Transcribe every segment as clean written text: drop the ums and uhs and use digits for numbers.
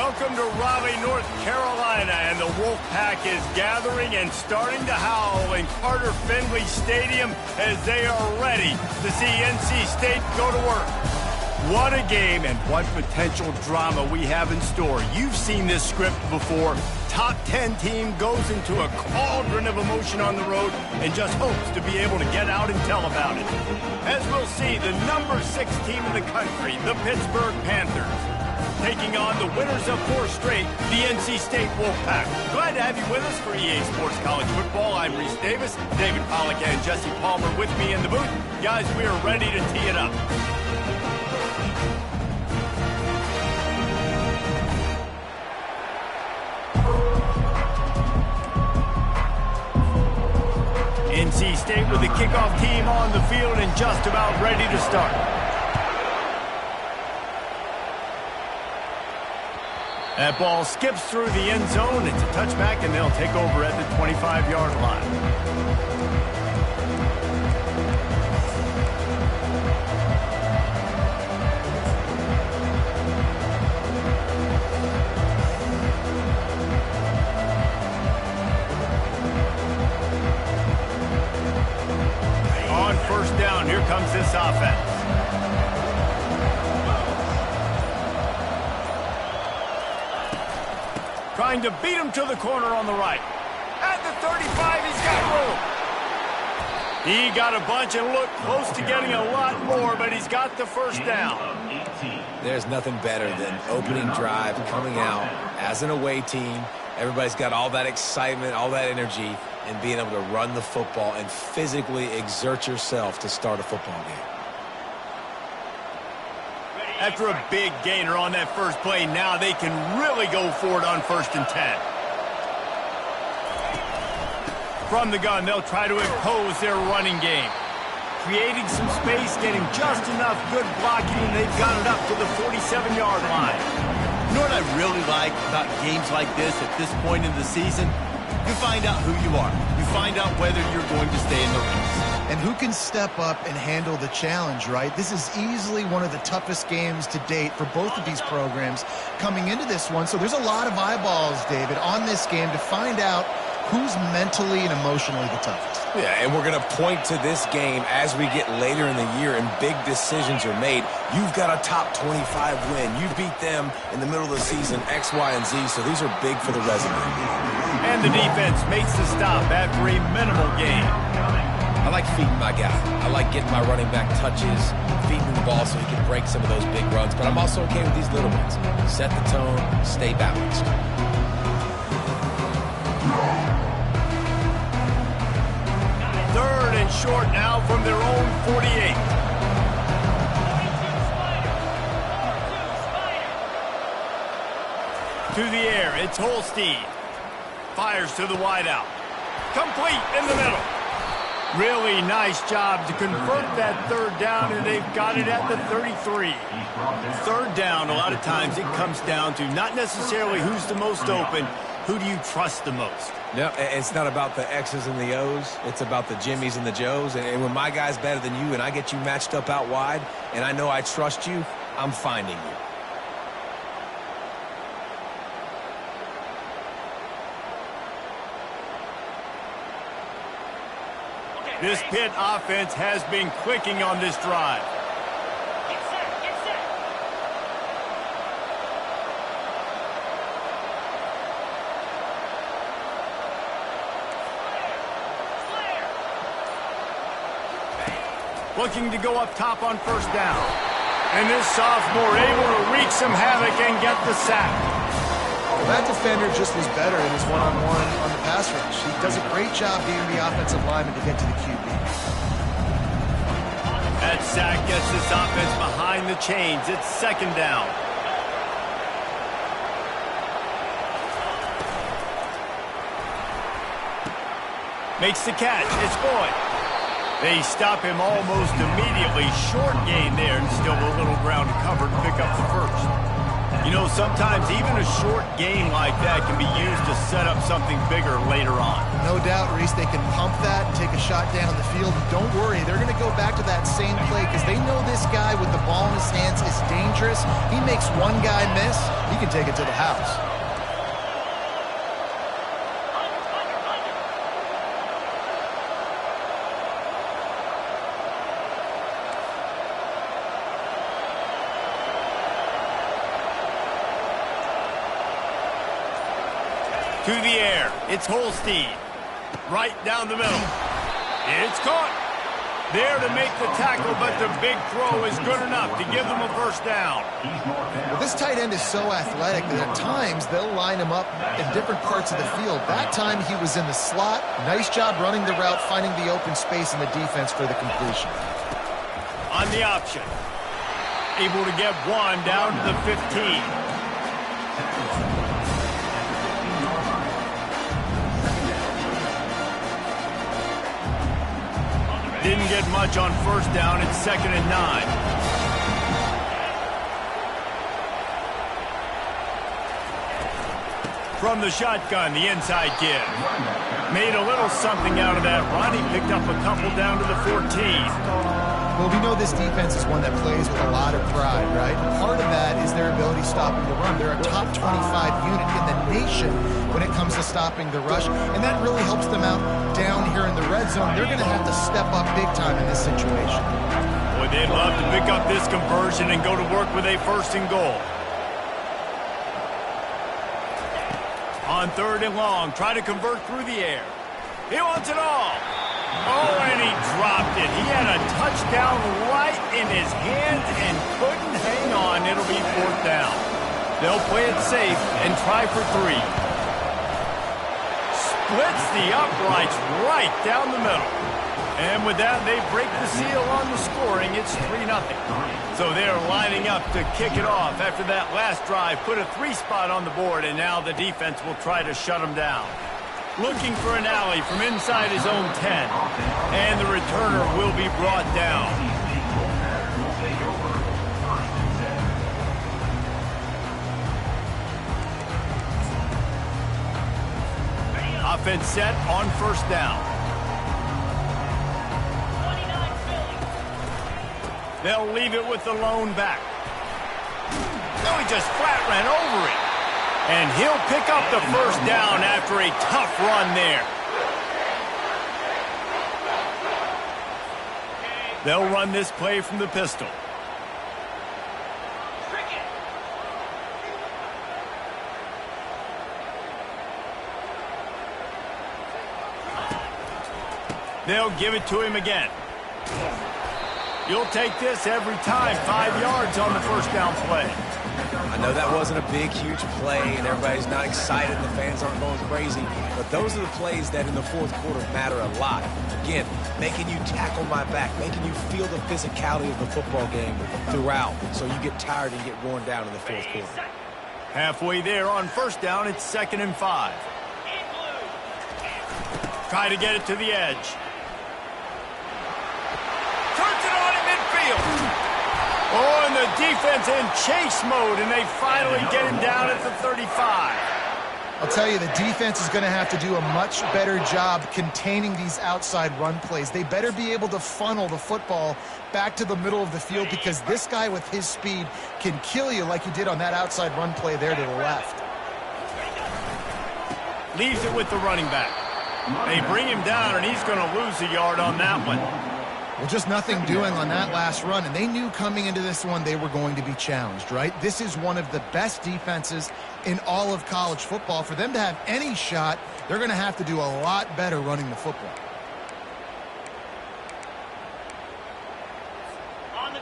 Welcome to Raleigh, North Carolina, and the Wolfpack is gathering and starting to howl in Carter Finley Stadium as they are ready to see NC State go to work. What a game and what potential drama we have in store. You've seen this script before. Top 10 team goes into a cauldron of emotion on the road and just hopes to be able to get out and tell about it. As we'll see, the number 6 team in the country, the Pittsburgh Panthers, taking on the winners of 4 straight, the NC State Wolfpack. Glad to have you with us for EA Sports College Football. I'm Reese Davis, David Pollack and Jesse Palmer with me in the booth. Guys, we are ready to tee it up. NC State with the kickoff team on the field and just about ready to start. That ball skips through the end zone. It's a touchback, and they'll take over at the 25-yard line. On first down, here comes this offense. Trying to beat him to the corner on the right. At the 35, he's got room. He got a bunch and looked close to getting a lot more, but he's got the first down. There's nothing better than opening drive, coming out as an away team. Everybody's got all that excitement, all that energy, and being able to run the football and physically exert yourself to start a football game. After a big gainer on that first play, now they can really go for it on 1st and 10. From the gun, they'll try to impose their running game. Creating some space, getting just enough good blocking, and they've got it up to the 47-yard line. You know what I really like about games like this at this point in the season? You find out who you are. You find out whether you're going to stay in the race. And who can step up and handle the challenge, right? This is easily one of the toughest games to date for both of these programs coming into this one. So there's a lot of eyeballs, David, on this game to find out who's mentally and emotionally the toughest. Yeah, and we're going to point to this game as we get later in the year and big decisions are made. You've got a top 25 win. You beat them in the middle of the season, X, Y, and Z, so these are big for the resume. And the defense makes the stop after a minimal gain. I like feeding my guy. I like getting my running back touches, feeding him the ball so he can break some of those big runs. But I'm also okay with these little ones. Set the tone, stay balanced. Third and short now from their own 48. To the air, it's Holstein. Fires to the wideout. Complete in the middle. Really nice job to convert that third down, and they've got it at the 33. Third down, a lot of times it comes down to not necessarily who's the most open, who do you trust the most? No, it's not about the X's and the O's. It's about the Jimmies and the Joes. And when my guy's better than you and I get you matched up out wide and I know I trust you, I'm finding you. This Pitt offense has been clicking on this drive. Get set. Looking to go up top on first down. And this sophomore able to wreak some havoc and get the sack. Well, that defender just was better in his one-on-one on the pass rush. He does a great job being the offensive lineman to get to the QB. That sack gets this offense behind the chains. It's 2nd down. Makes the catch. It's Boyd. They stop him almost immediately. Short gain there, and still a little ground to cover to pick up the first. You know, sometimes even a short game like that can be used to set up something bigger later on. No doubt, Reese, they can pump that and take a shot down the field. And don't worry, they're going to go back to that same play because they know this guy with the ball in his hands is dangerous. He makes one guy miss, he can take it to the house. To the air, it's Holstein. Right down the middle. It's caught. There to make the tackle, but the big throw is good enough to give them a first down. Well, this tight end is so athletic that at times they'll line him up in different parts of the field. That time he was in the slot. Nice job running the route, finding the open space in the defense for the completion. On the option. Able to get one down to the 15. Didn't get much on first down. It's 2nd and 9. From the shotgun, the inside kid. Made a little something out of that run. He picked up a couple down to the 14. Well, we know this defense is one that plays with a lot of pride, right? Part of that is their ability stopping the run. They're a top 25 unit in the nation when it comes to stopping the rush, and that really helps them out down here in the red zone. They're going to have to step up big time in this situation. Boy, they'd love to pick up this conversion and go to work with a 1st and goal. On 3rd and long, try to convert through the air. He wants it all. Oh, and he dropped it. He had a touchdown right in his hands and couldn't hang on. It'll be 4th down. They'll play it safe and try for 3. Splits the uprights right down the middle. And with that, they break the seal on the scoring. It's 3-0. So they're lining up to kick it off after that last drive. Put a 3 spot on the board, and now the defense will try to shut them down. Looking for an alley from inside his own 10. And the returner will be brought down. Offense set on 1st down. They'll leave it with the lone back. No, he just flat ran over it. And he'll pick up the 1st down after a tough run there. They'll run this play from the pistol. They'll give it to him again. You'll take this every time. 5 yards on the 1st down play. I know that wasn't a big, huge play, and everybody's not excited, and the fans aren't going crazy, but those are the plays that in the 4th quarter matter a lot. Again, making you tackle my back, making you feel the physicality of the football game throughout, so you get tired and get worn down in the 4th quarter. Halfway there on 1st down, it's 2nd and 5. Try to get it to the edge. Turns it on in midfield. Oh, and the defense in chase mode, and they finally get him down at the 35. I'll tell you, the defense is going to have to do a much better job containing these outside run plays. They better be able to funnel the football back to the middle of the field because this guy with his speed can kill you like he did on that outside run play there to the left. Leaves it with the running back. They bring him down, and he's going to lose a yard on that one. Well, just nothing doing on that last run, and they knew coming into this one they were going to be challenged, right? This is one of the best defenses in all of college football. For them to have any shot, they're going to have to do a lot better running the football.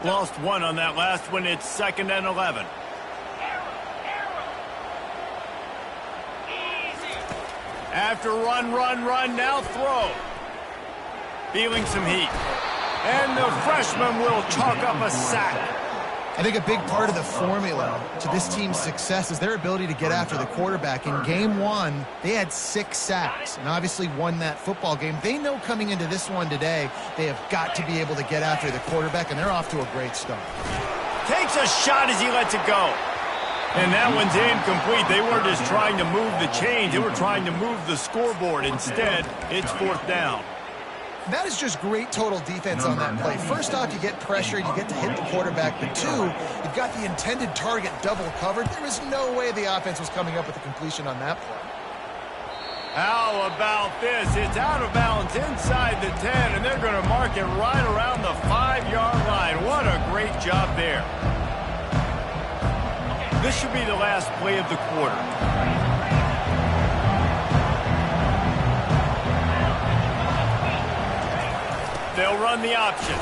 Lost 1 on that last one. It's 2nd and 11. After run, now throw. Feeling some heat. And the freshman will chalk up a sack. I think a big part of the formula to this team's success is their ability to get after the quarterback. In game 1, they had 6 sacks and obviously won that football game. They know coming into this one today, they have got to be able to get after the quarterback, and they're off to a great start. Takes a shot as he lets it go. And that one's incomplete. They weren't just trying to move the chains. They were trying to move the scoreboard. Instead, it's 4th down. That is just great total defense on that play. First off, you get pressure and you get to hit the quarterback. But two, you've got the intended target double covered. There was no way the offense was coming up with a completion on that play. How about this? It's out of bounds inside the 10, and they're going to mark it right around the 5-yard line. What a great job there. This should be the last play of the quarter. They'll run the option.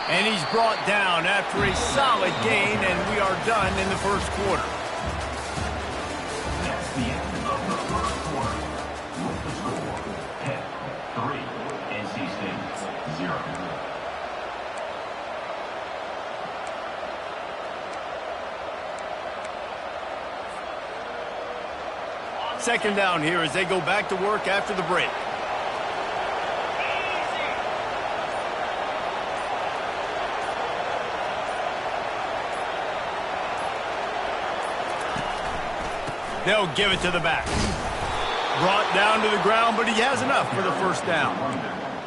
And he's brought down after a solid gain, and we are done in the first quarter. That's the end of the first quarter. With the score, Pitt 3, NC State 0. Second down here as they go back to work after the break. They'll give it to the back. Brought down to the ground, but he has enough for the first down.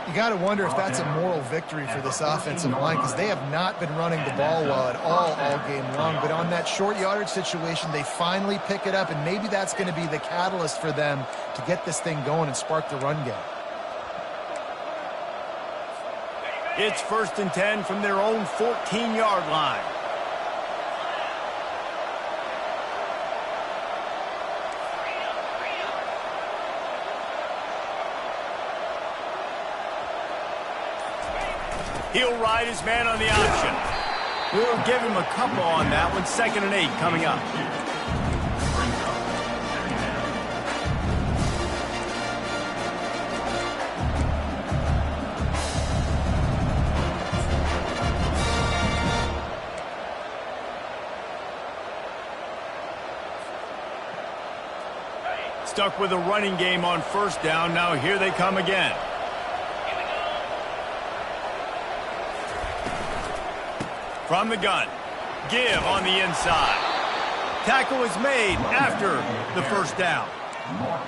You got to wonder if that's a moral victory for this offensive line because they have not been running the ball well at all game long. But on that short yardage situation, they finally pick it up, and maybe that's going to be the catalyst for them to get this thing going and spark the run game. It's 1st and 10 from their own 14-yard line. He'll ride his man on the option. We'll give him a couple on that one. 2nd and 8 coming up. Stuck with a running game on 1st down. Now here they come again. From the gun. Give on the inside. Tackle is made after the first down.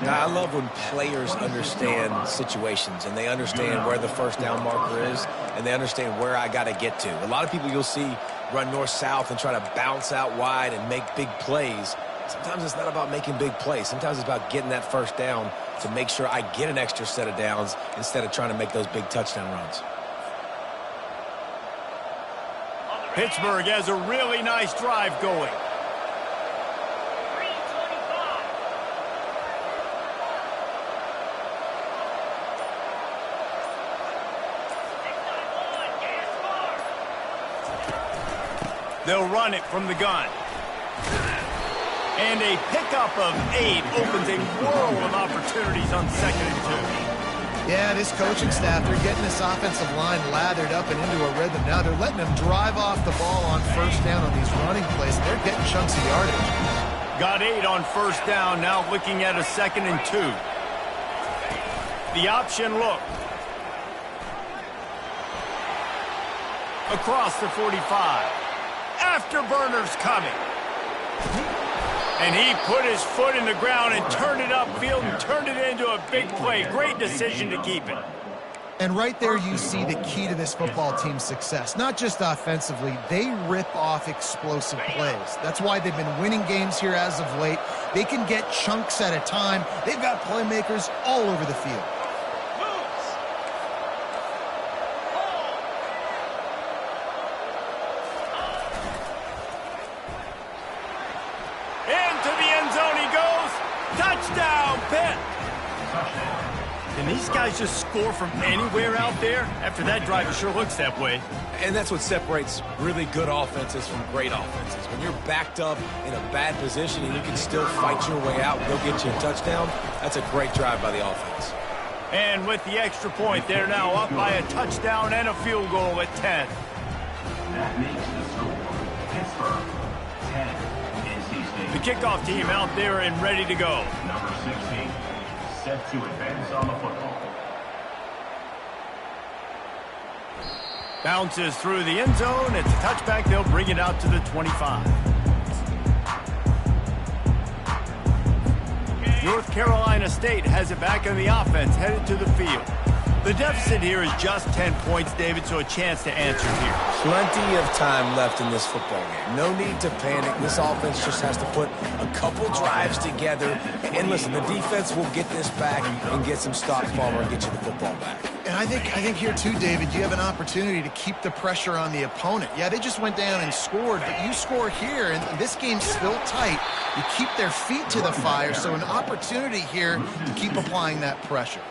Now, I love when players understand situations and they understand where the first down marker is and they understand where I got to get to. A lot of people you'll see run north-south and try to bounce out wide and make big plays. Sometimes it's not about making big plays. Sometimes it's about getting that first down to make sure I get an extra set of downs instead of trying to make those big touchdown runs. Pittsburgh has a really nice drive going. They'll run it from the gun. And a pickup of 8 opens a world of opportunities on 2nd and 2. Yeah, this coaching staff, they're getting this offensive line lathered up and into a rhythm now. They're letting them drive off the ball on 1st down on these running plays. They're getting chunks of yardage. Got 8 on 1st down, now looking at a 2nd and 2. The option look. Across the 45. Afterburners coming. And he put his foot in the ground and turned it upfield and turned it into a big play. Great decision to keep it. And right there you see the key to this football team's success. Not just offensively, they rip off explosive plays. That's why they've been winning games here as of late. They can get chunks at a time. They've got playmakers all over the field. Touchdown, Pitt! Can these guys just score from anywhere out there? After that drive, it sure looks that way. And that's what separates really good offenses from great offenses. When you're backed up in a bad position and you can still fight your way out and go get you a touchdown, that's a great drive by the offense. And with the extra point, they're now up by a touchdown and a field goal at 10. That makes the score Pittsburgh 10. The kickoff team out there and ready to go. Number 16, set to advance on the football. Bounces through the end zone. It's a touchback. They'll bring it out to the 25. North Carolina State has it back on the offense, headed to the field. The deficit here is just 10 points, David, so a chance to answer here. Plenty of time left in this football game. No need to panic. This offense just has to put a couple drives together. And listen, the defense will get this back and get some stops, Palmer, and get you the football back. And I think here too, David, you have an opportunity to keep the pressure on the opponent. Yeah, they just went down and scored, but you score here, and this game's still tight. You keep their feet to the fire, so an opportunity here to keep applying that pressure.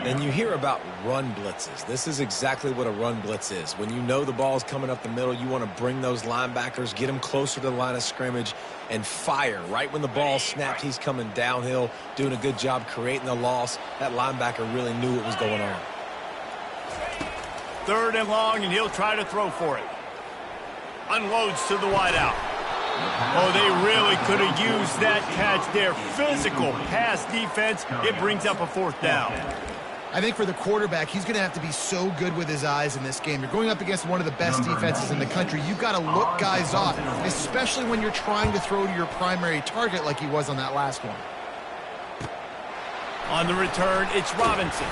And you hear about run blitzes. This is exactly what a run blitz is. When you know the ball's coming up the middle, you want to bring those linebackers, get them closer to the line of scrimmage, and fire. Right when the ball snapped, he's coming downhill, doing a good job creating the loss. That linebacker really knew what was going on. 3rd and long, and he'll try to throw for it. Unloads to the wideout. Oh, they really could have used that catch there. Physical pass defense. It brings up a 4th down. I think for the quarterback, he's going to have to be so good with his eyes in this game. You're going up against one of the best defenses in the country. You've got to look guys off, especially when you're trying to throw to your primary target like he was on that last one. On the return, it's Robinson.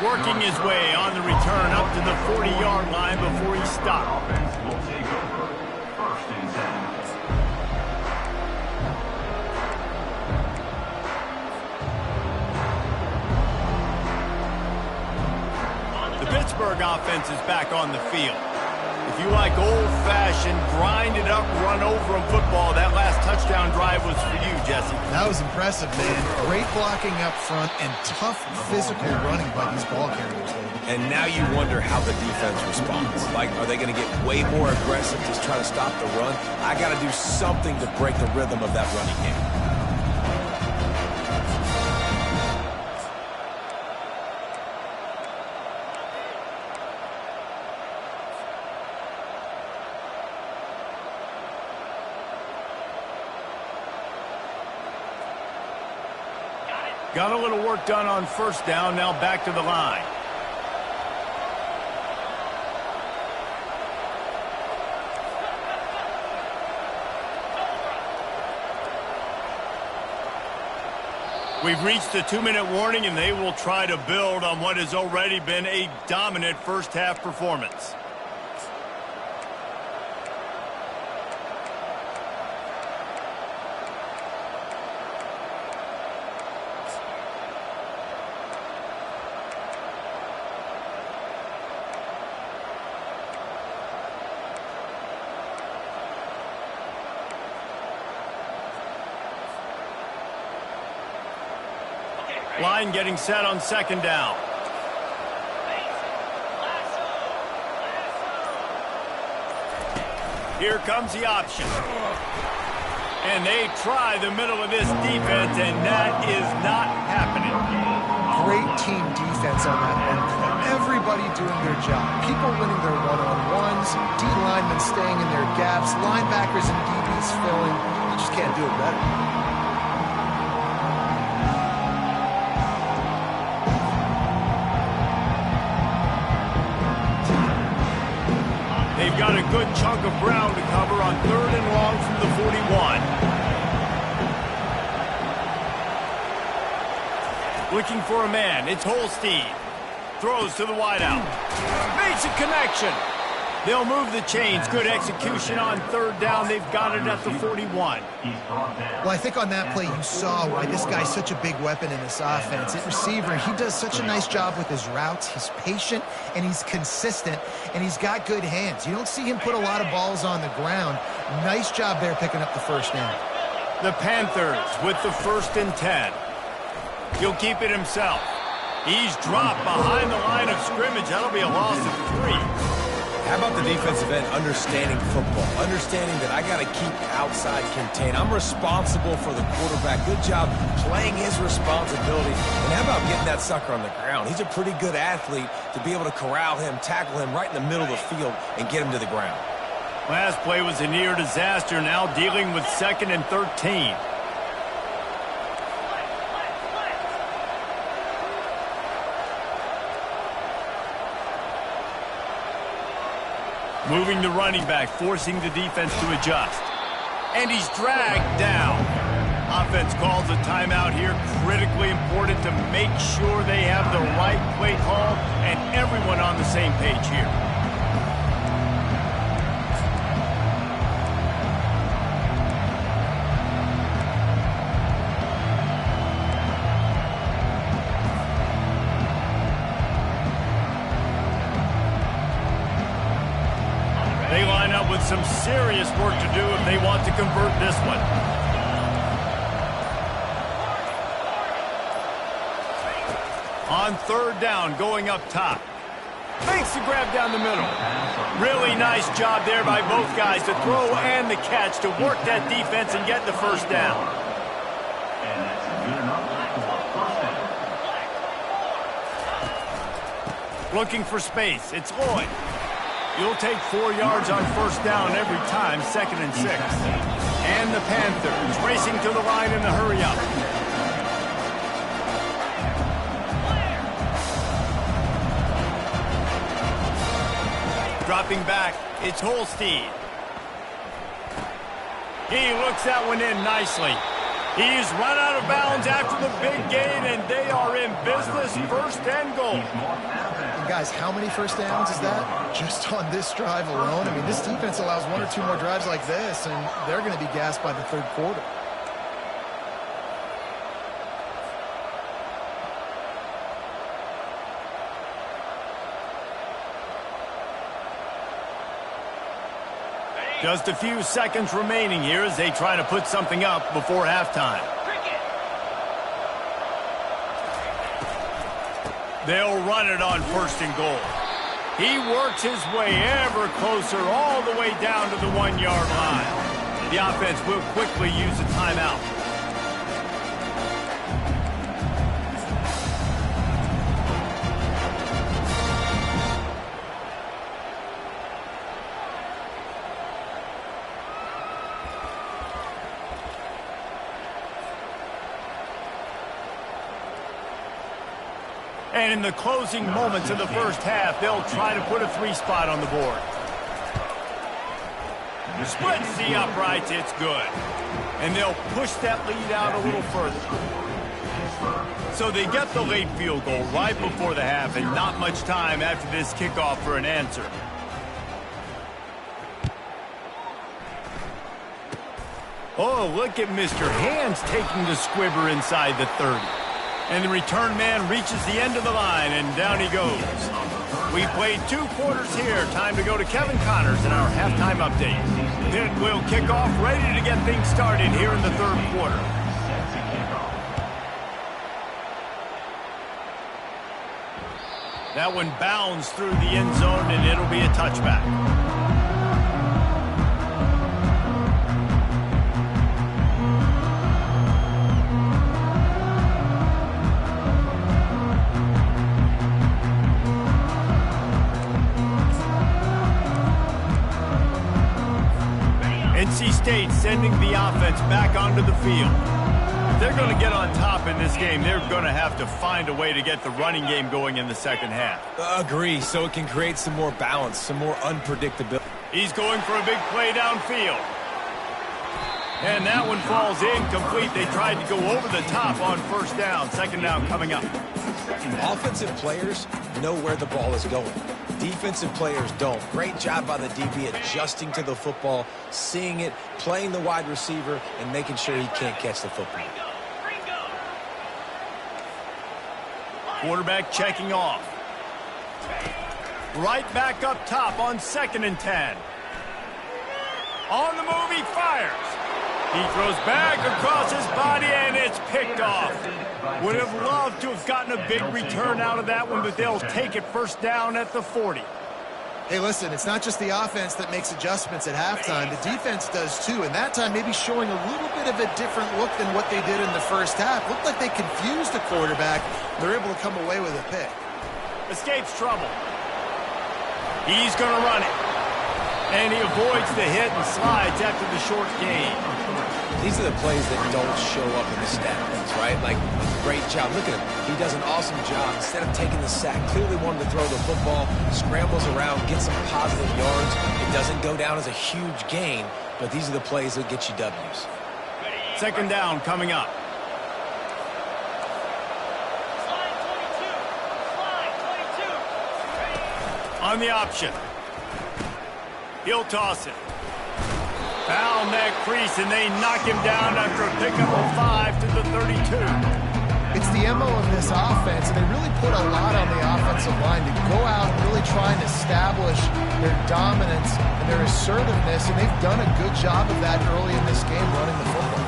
Working his way on the return up to the 40-yard line before he stopped. Offense will take over. 1st and 10. The Pittsburgh offense is back on the field. If you like old-fashioned, grind-it-up, run-over 'em football, that last touchdown drive was for you, Jesse. That was impressive, man. Great blocking up front and tough physical running by these ball carriers, David. And now you wonder how the defense responds. Like, are they going to get way more aggressive to try to stop the run? I got to do something to break the rhythm of that running game. Got a little work done on 1st down, now back to the line. We've reached the 2-minute warning, and they will try to build on what has already been a dominant first-half performance. Line getting set on 2nd down. Here comes the option. And they try the middle of this defense, and that is not happening. Great team defense on that one play. Everybody doing their job. People winning their one-on-ones, D linemen staying in their gaps, linebackers and DBs filling. You just can't do it better. They've got a good chunk of ground to cover on 3rd and long from the 41. Looking for a man. It's Holstein. Throws to the wideout. Makes a connection. They'll move the chains. Good execution on 3rd down. They've got it at the 41. Well, I think on that play you saw why this guy's such a big weapon in this offense. At receiver, he does such a nice job with his routes. He's patient, and he's consistent, and he's got good hands. You don't see him put a lot of balls on the ground. Nice job there picking up the 1st down. The Panthers with the 1st and 10. He'll keep it himself. He's dropped behind the line of scrimmage. That'll be a loss of 3. How about the defensive end understanding football, understanding that I got to keep outside contained. I'm responsible for the quarterback. Good job playing his responsibility. And how about getting that sucker on the ground? He's a pretty good athlete to be able to corral him, tackle him right in the middle of the field, and get him to the ground. Last play was a near disaster, now dealing with 2nd and 13. Moving the running back, forcing the defense to adjust. And he's dragged down. Offense calls a timeout here. Critically important to make sure they have the right play call and everyone on the same page here. They line up with some serious work to do if they want to convert this one. On third down, going up top. Makes the grab down the middle. Really nice job there by both guys to throw and the catch to work that defense and get the first down. And that's good enough for first down. Looking for space. It's Lloyd. You'll take 4 yards on first down every time, 2nd and 6. And the Panthers racing to the line in the hurry-up. Dropping back, it's Holstein. He looks that one in nicely. He's run out of bounds after the big gain, and they are in business, 1st and goal. And guys, how many first downs is that? Just on this drive alone? I mean, this defense allows 1 or 2 more drives like this, and they're going to be gassed by the third quarter. Just a few seconds remaining here as they try to put something up before halftime. They'll run it on 1st and goal. He works his way ever closer all the way down to the 1-yard line. The offense will quickly use a timeout. And in the closing moments of the first half, they'll try to put a 3-spot on the board. Splits the uprights, it's good. And they'll push that lead out a little further. So they get the late field goal right before the half, and not much time after this kickoff for an answer. Oh, look at Mr. Hands taking the squibber inside the 30. And the return man reaches the end of the line, and down he goes. We played 2 quarters here. Time to go to Kevin Connors in our halftime update. Pitt will kick off, ready to get things started here in the third quarter. That one bounds through the end zone, and it'll be a touchback. NC State sending the offense back onto the field. If they're going to get on top in this game, they're going to have to find a way to get the running game going in the second half. Agree, so it can create some more balance, some more unpredictability. He's going for a big play downfield. And that one falls incomplete. They tried to go over the top on first down. 2nd down coming up. Offensive players know where the ball is going. Defensive players don't. Great job by the DB adjusting to the football, seeing it, playing the wide receiver, and making sure he can't catch the football. Quarterback checking off. Right back up top on 2nd and 10. On the move, he fires. He throws back across his body, and it's picked off. Would have loved to have gotten a big return out of that one, but they'll take it 1st down at the 40. Hey, listen, it's not just the offense that makes adjustments at halftime. The defense does too, and that time maybe showing a little bit of a different look than what they did in the first half. Looked like they confused the quarterback. They're able to come away with a pick. Escapes trouble. He's going to run it. And he avoids the hit and slides after the short gain. These are the plays that don't show up in the stat books, right? Like, great job. Look at him. He does an awesome job. Instead of taking the sack, clearly wanted to throw the football, scrambles around, gets some positive yards. It doesn't go down as a huge gain, but these are the plays that get you W's. Second down coming up. Slide 22. Slide 22. On the option. He'll toss it. Found that crease, and they knock him down after a pickup of 5 to the 32. It's the MO of this offense, and they really put a lot on the offensive line to go out and really try and establish their dominance and their assertiveness, and they've done a good job of that early in this game running the football.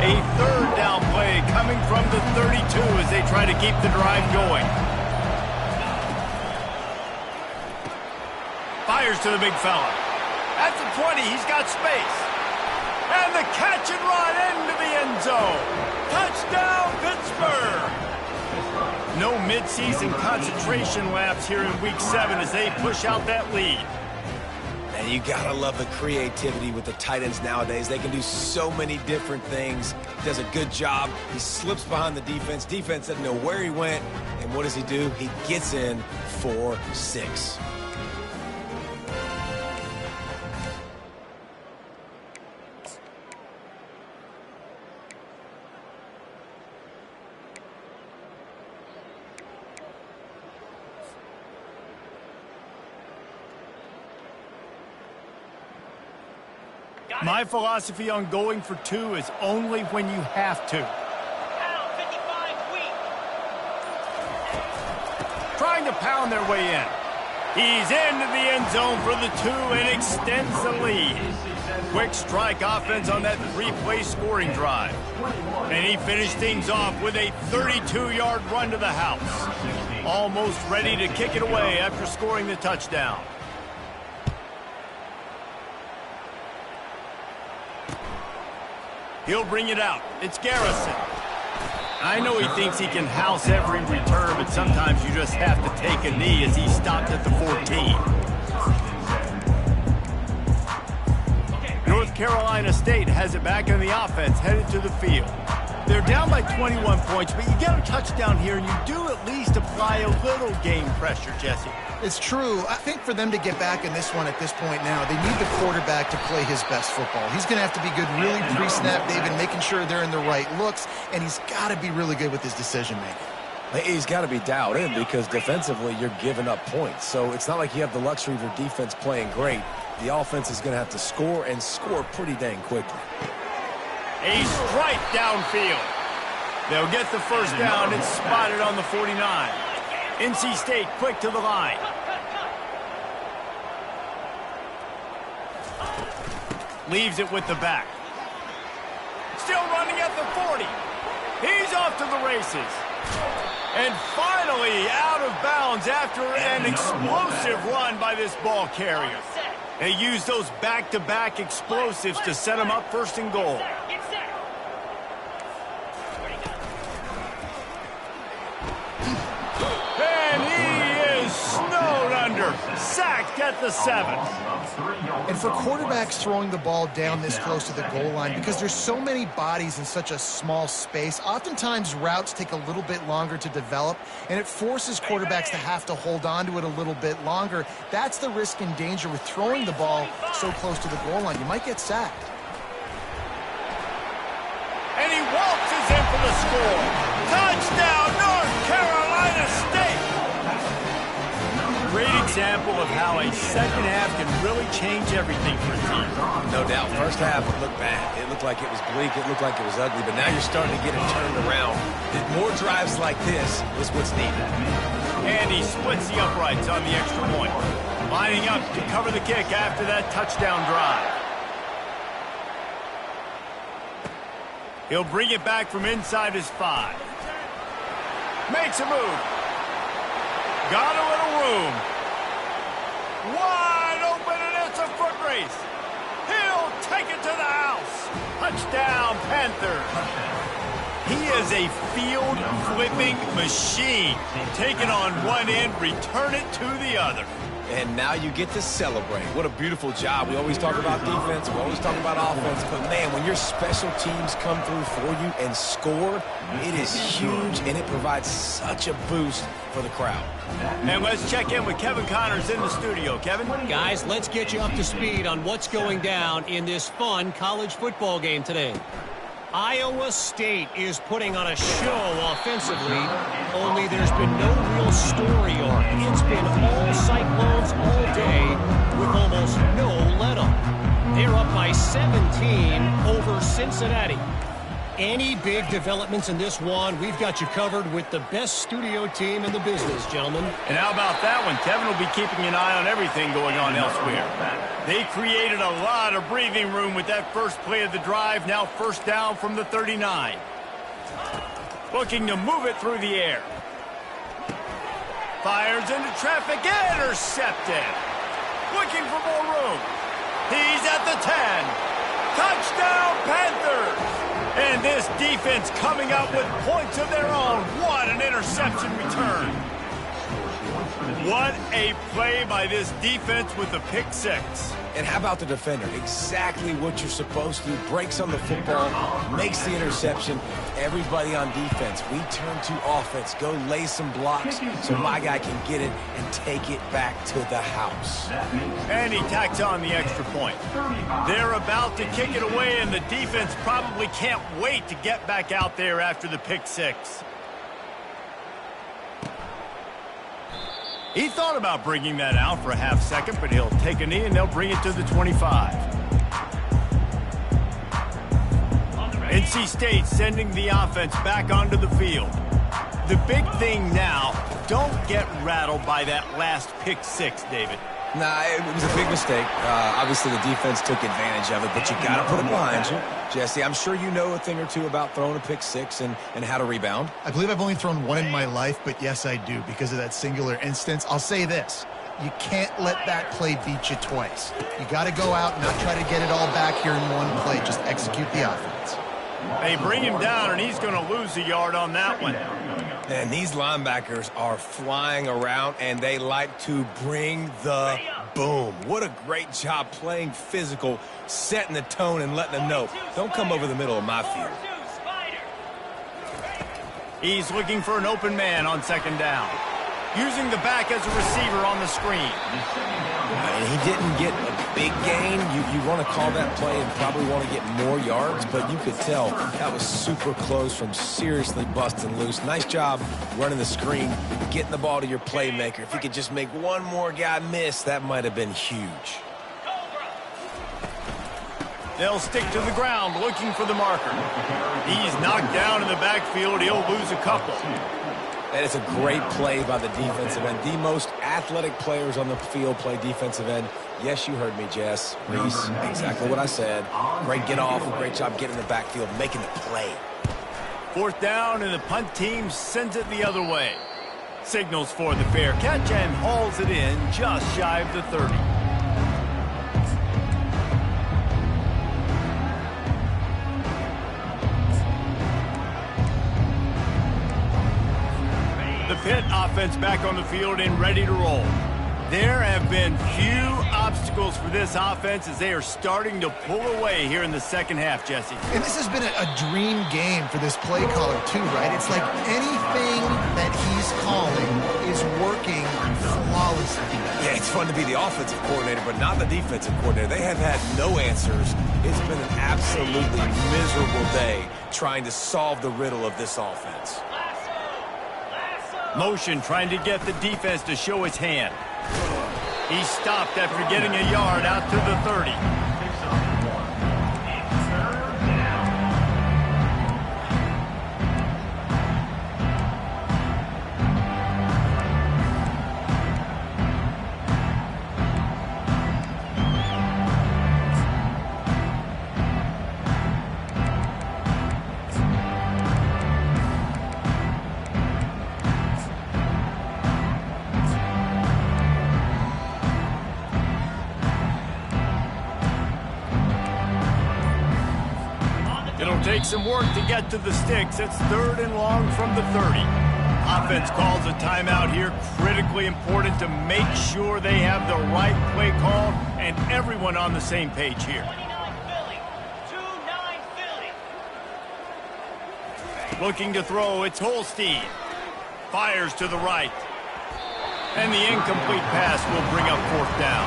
A third down play coming from the 32 as they try to keep the drive going. Fires to the big fella. At the 20, he's got space. And the catch and run into the end zone. Touchdown, Pittsburgh! No midseason concentration laps here in Week 7 as they push out that lead. And you gotta love the creativity with the tight ends nowadays. They can do so many different things. He does a good job. He slips behind the defense. Defense doesn't know where he went. And what does he do? He gets in for 6. My philosophy on going for 2 is only when you have to. Pound 55 weak. Trying to pound their way in. He's into the end zone for the 2 and extends the lead. Quick strike offense on that 3-play scoring drive. And he finished things off with a 32-yard run to the house. Almost ready to kick it away after scoring the touchdown. He'll bring it out. It's Garrison. I know he thinks he can house every return, but sometimes you just have to take a knee as he stopped at the 14. North Carolina State has it back in the offense, headed to the field. They're down by 21 points, but you get a touchdown here, and you do at least apply a little game pressure, Jesse. It's true. I think for them to get back in this one at this point now, they need the quarterback to play his best football. He's going to have to be good really pre-snap, David, making sure they're in the right looks, and he's got to be really good with his decision-making. He's got to be dialed in because defensively you're giving up points. So it's not like you have the luxury of your defense playing great. The offense is going to have to score and score pretty dang quickly. A strike downfield. They'll get the first down. It's spotted on the 49. NC State quick to the line. Leaves it with the back. Still running at the 40. He's off to the races. And finally out of bounds after an explosive run by this ball carrier. They use those back-to-back explosives to set them up first and goal. Get set. And he is snowed under. Sacked at the 7. And for quarterbacks throwing the ball down this close to the goal line, because there's so many bodies in such a small space, oftentimes routes take a little bit longer to develop, and it forces quarterbacks to have to hold on to it a little bit longer. That's the risk and danger with throwing the ball so close to the goal line. You might get sacked. And he waltzes in for the score. Touchdown, North Carolina State. Great example of how a second half can really change everything for a team. No doubt. First half, it looked bad. It looked like it was bleak. It looked like it was ugly. But now you're starting to get it turned around. More drives like this is what's needed. And he splits the uprights on the extra point. Lining up to cover the kick after that touchdown drive. He'll bring it back from inside his 5. Makes a move. Got a little room. Wide open, and it's a foot race. He'll take it to the house. Touchdown, Panthers. He is a field-flipping machine. Take it on one end, return it to the other. And now you get to celebrate. What a beautiful job. We always talk about defense. We always talk about offense. But, man, when your special teams come through for you and score, it is huge, and it provides such a boost for the crowd. And let's check in with Kevin Connors in the studio. Kevin? Guys, let's get you up to speed on what's going down in this fun college football game today. Iowa State is putting on a show offensively, only there's been no real story arc. It's been all Cyclones all day with almost no let-up. They're up by 17 over Cincinnati. Any big developments in this one, we've got you covered with the best studio team in the business, gentlemen. And how about that one? Kevin will be keeping an eye on everything going on elsewhere. They created a lot of breathing room with that first play of the drive. Now first down from the 39. Looking to move it through the air. Fires into traffic. Intercepted. Looking for more room. He's at the 10. Touchdown, Panthers. And this defense coming up with points of their own. What an interception return. What a play by this defense with the pick six. And how about the defender? Exactly what you're supposed to do. Breaks on the football, makes the interception. Everybody on defense, we turn to offense. Go lay some blocks so my guy can get it and take it back to the house. And he tacks on the extra point. They're about to kick it away, and the defense probably can't wait to get back out there after the pick six. He thought about bringing that out for a half second, but he'll take a knee and they'll bring it to the 25. NC State sending the offense back onto the field. The big thing now, don't get rattled by that last pick six, David. Nah, it was a big mistake. Obviously, the defense took advantage of it, but you got to put it behind you. Jesse, I'm sure you know a thing or two about throwing a pick six and how to rebound. I believe I've only thrown one in my life, but yes, I do because of that singular instance. I'll say this. You can't let that play beat you twice. You got to go out and not try to get it all back here in one play. Just execute the offense. They bring him down, and he's going to lose a yard on that one. And these linebackers are flying around, and they like to bring the boom. What a great job playing physical, setting the tone and letting them know, don't come over the middle of my field. He's looking for an open man on second down. Using the back as a receiver on the screen. And he didn't get a big gain. You want to call that play and probably want to get more yards, but you could tell that was super close from seriously busting loose. Nice job running the screen, getting the ball to your playmaker. If you could just make one more guy miss, that might have been huge. They'll stick to the ground looking for the marker. He's knocked down in the backfield. He'll lose a couple. That is a great play by the defensive end. The most athletic players on the field play defensive end. Yes, you heard me, Jess. Reese, exactly what I said. Great get off, great job getting in the backfield, making the play. Fourth down, and the punt team sends it the other way. Signals for the fair catch and hauls it in just shy of the 30. The Pitt offense back on the field and ready to roll. There have been few obstacles for this offense as they are starting to pull away here in the second half, Jesse. And this has been a dream game for this play caller too, right? It's like anything that he's calling is working flawlessly. Yeah, it's fun to be the offensive coordinator, but not the defensive coordinator. They have had no answers. It's been an absolutely miserable day trying to solve the riddle of this offense. Motion trying to get the defense to show his hand. He stopped after getting a yard out to the 30. It'll take some work to get to the sticks. It's third and long from the 30. Offense calls a timeout here. Critically important to make sure they have the right play call and everyone on the same page here. 29 Philly. 2-9 Philly. Looking to throw, it's Holstein. Fires to the right. And the incomplete pass will bring up fourth down.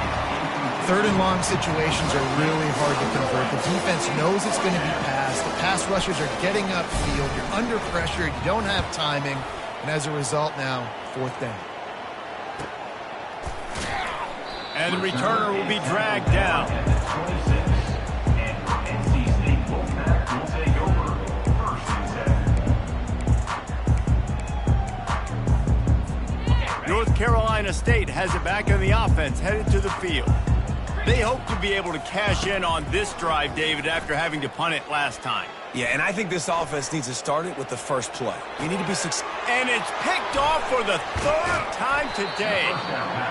Third and long situations are really hard to convert. The defense knows it's going to be passed. The pass rushers are getting upfield. You're under pressure. You don't have timing. And as a result now, fourth down. And the returner will be dragged down. 26. And NC State Wolfpack will take over. First and 10. North Carolina State has it back on the offense, headed to the field. They hope to be able to cash in on this drive, David, after having to punt it last time. Yeah, and I think this offense needs to start it with the first play. You need to be successful. And it's picked off for the third time today.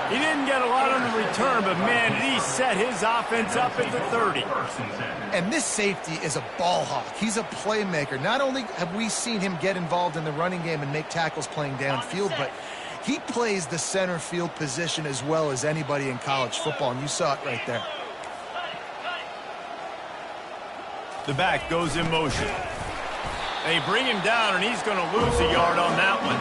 He didn't get a lot on the return, but man, did he set his offense up at the 30. First and 10. And this safety is a ball hawk. He's a playmaker. Not only have we seen him get involved in the running game and make tackles playing downfield, but he plays the center field position as well as anybody in college football, and you saw it right there. The back goes in motion. They bring him down, and he's going to lose a yard on that one.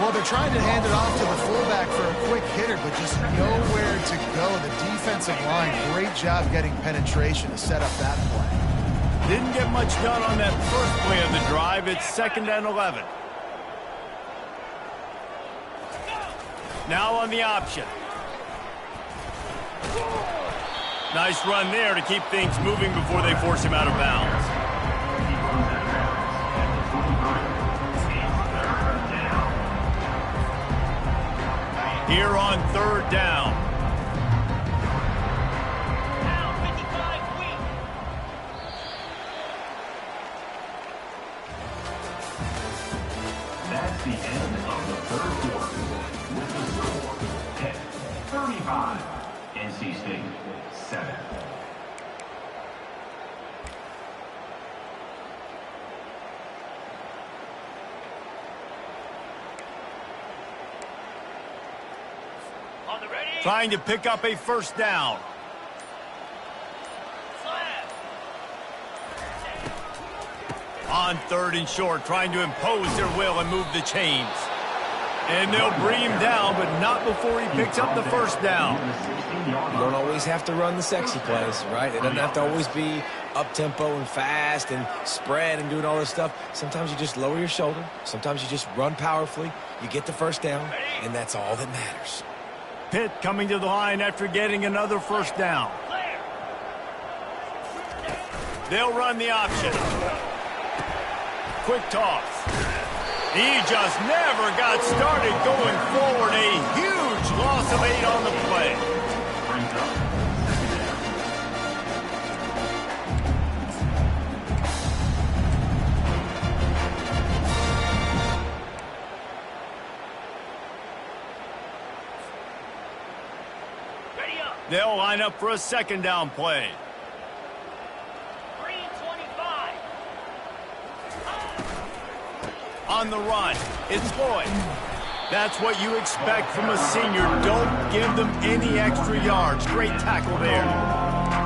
Well, they're trying to hand it off to the fullback for a quick hitter, but just nowhere to go. The defensive line, great job getting penetration to set up that play. Didn't get much done on that first play of the drive. It's 2nd and 11. Now on the option. Nice run there to keep things moving before they force him out of bounds. Here on 3rd down. Now 55 weak. That's the end of the third quarter. With the score, Pitt 35, NC State 7. On the ready. Trying to pick up a first down. Slam. On 3rd and short, trying to impose their will and move the chains. And they'll bring him down, but not before he picks up the first down. You don't always have to run the sexy plays, right? It doesn't have to always be up-tempo and fast and spread and doing all this stuff. Sometimes you just lower your shoulder. Sometimes you just run powerfully. You get the first down, and that's all that matters. Pitt coming to the line after getting another first down. Clear. They'll run the option. Quick toss. He just never got started going forward. A huge loss of 8 on the play. Ready up. They'll line up for a 2nd down play. 3 and 25. On the run, it's Floyd. That's what you expect from a senior. Don't give them any extra yards. Great tackle there.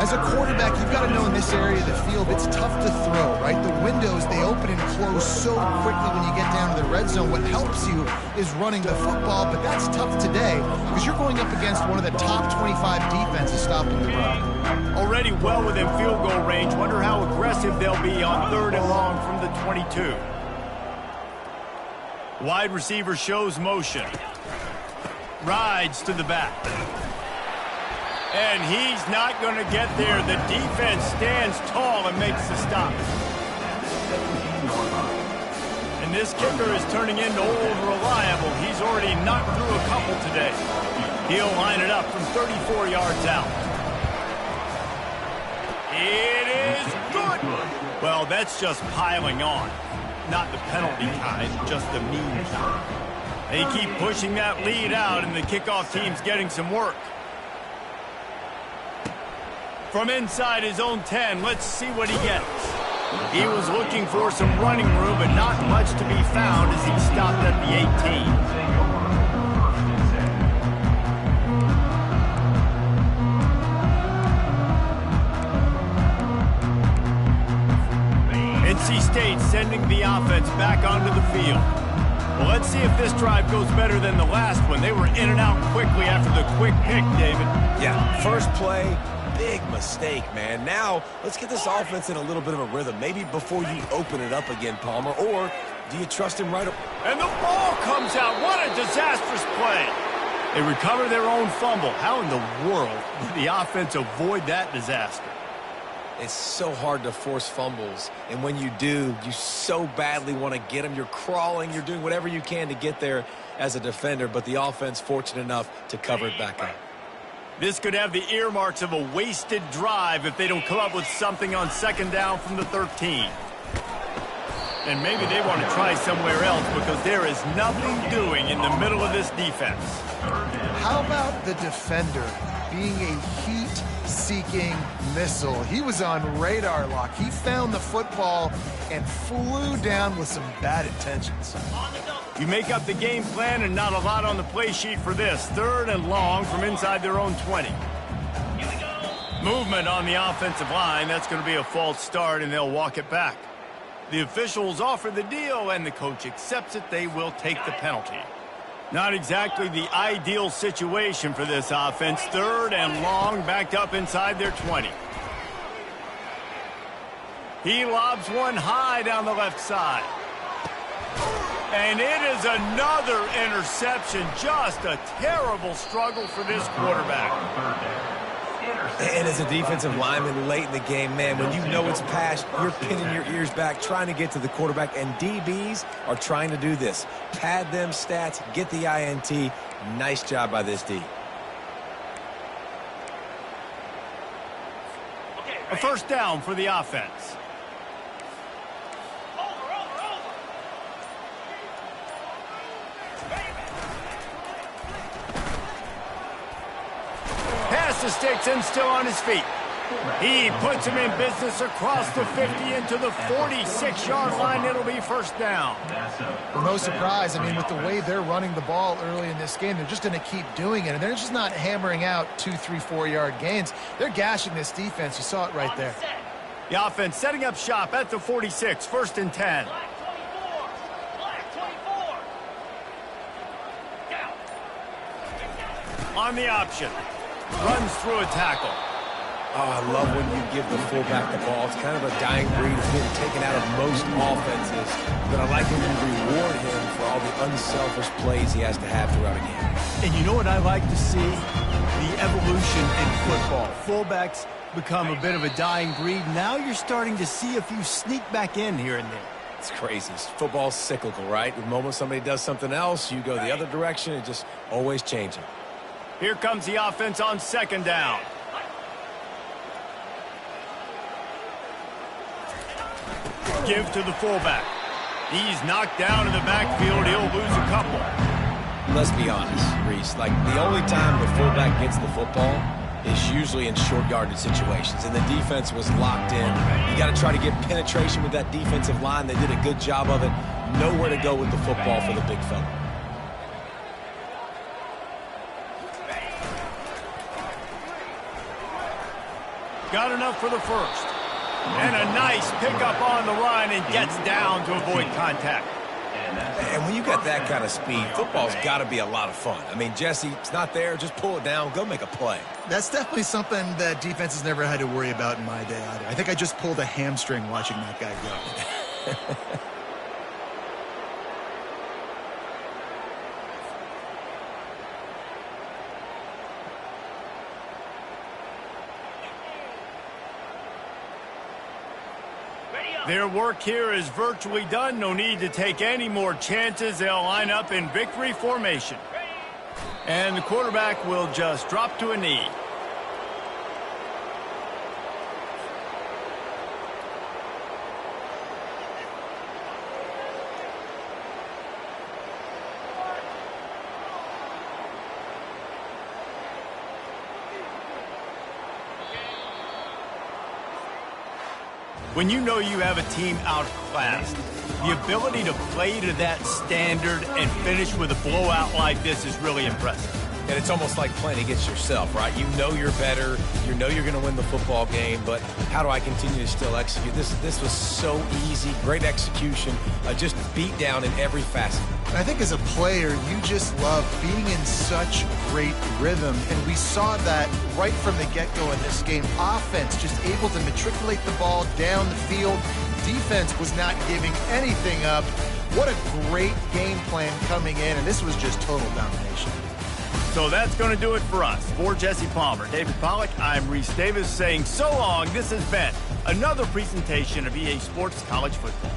As a quarterback, you've got to know in this area of the field, it's tough to throw, right? The windows, they open and close so quickly when you get down to the red zone. What helps you is running the football, but that's tough today because you're going up against one of the top 25 defenses stopping the run. Already well within field goal range. Wonder how aggressive they'll be on 3rd and long from the 22. Wide receiver shows motion. Rides to the back. And he's not going to get there. The defense stands tall and makes the stop. And this kicker is turning into old reliable. He's already knocked through a couple today. He'll line it up from 34 yards out. It is good. Well, that's just piling on. Not the penalty kind, just the mean kind. They keep pushing that lead out, and the kickoff team's getting some work. From inside his own 10, let's see what he gets. He was looking for some running room, but not much to be found as he stopped at the 18. NC State sending the offense back onto the field. Well, let's see if this drive goes better than the last one. They were in and out quickly after the quick pick, David. Yeah, first play, big mistake, man. Now, let's get this offense in a little bit of a rhythm. Maybe before you open it up again, Palmer, or do you trust him right up? And the ball comes out. What a disastrous play. They recover their own fumble. How in the world did the offense avoid that disaster? It's so hard to force fumbles, and when you do, you so badly want to get them. You're crawling, you're doing whatever you can to get there as a defender, but the offense fortunate enough to cover it back up. This could have the earmarks of a wasted drive if they don't come up with something on second down from the 13. And maybe they want to try somewhere else because there is nothing doing in the middle of this defense. How about the defender being a heat-seeking missile? He was on radar lock. He found the football and flew down with some bad intentions. You make up the game plan and not a lot on the play sheet for this. 3rd and long from inside their own 20. Movement on the offensive line. That's going to be a false start, and they'll walk it back. The officials offer the deal, and the coach accepts it. They will take the penalty. Not exactly the ideal situation for this offense. 3rd and long, backed up inside their 20. He lobs one high down the left side. And it is another interception. Just a terrible struggle for this quarterback. And as a defensive lineman late in the game, man, when you know it's past, you're pinning your ears back, trying to get to the quarterback, and DBs are trying to do this. Pad them stats, get the INT. Nice job by this D. A first down for the offense. Pass the sticks and still on his feet. He puts him in business across the 50 into the 46-yard line. It'll be first down. Well, no surprise. I mean, with the way they're running the ball early in this game, they're just going to keep doing it. And they're just not hammering out 2, 3, 4-yard gains. They're gashing this defense. You saw it right there. The offense setting up shop at the 46, 1st and 10. On the option. Runs through a tackle. Oh, I love when you give the fullback the ball. It's kind of a dying breed. It's been taken out of most offenses. But I like when you reward him for all the unselfish plays he has to have throughout a game. And you know what I like to see? The evolution in football. Fullbacks become a bit of a dying breed. Now you're starting to see a few sneak back in here and there. It's crazy. Football's cyclical, right? The moment somebody does something else, you go the other direction. It's just always changing. Here comes the offense on second down. Give to the fullback. He's knocked down in the backfield. He'll lose a couple. Let's be honest, Reese. Like, the only time the fullback gets the football is usually in short yardage situations, and the defense was locked in. You got to try to get penetration with that defensive line. They did a good job of it. Nowhere to go with the football for the big fella. Got enough for the first. And a nice pickup on the run and gets down to avoid contact. And when you got that kind of speed, football's got to be a lot of fun. I mean, Jesse, it's not there. Just pull it down. Go make a play. That's definitely something that defense has never had to worry about in my day either. I think I just pulled a hamstring watching that guy go. Their work here is virtually done. No need to take any more chances. They'll line up in victory formation. And the quarterback will just drop to a knee. When you know you have a team outclassed, the ability to play to that standard and finish with a blowout like this is really impressive. And it's almost like playing against yourself, right? You know you're better. You know you're going to win the football game, but how do I continue to still execute? This was so easy, great execution, just beat down in every facet. And I think as a player, you just love being in such great rhythm, and we saw that right from the get-go in this game. Offense just able to matriculate the ball down the field. Defense was not giving anything up. What a great game plan coming in, and this was just total domination. So that's going to do it for us. For Jesse Palmer, David Pollack, I'm Reese Davis saying so long. This has been another presentation of EA Sports College Football.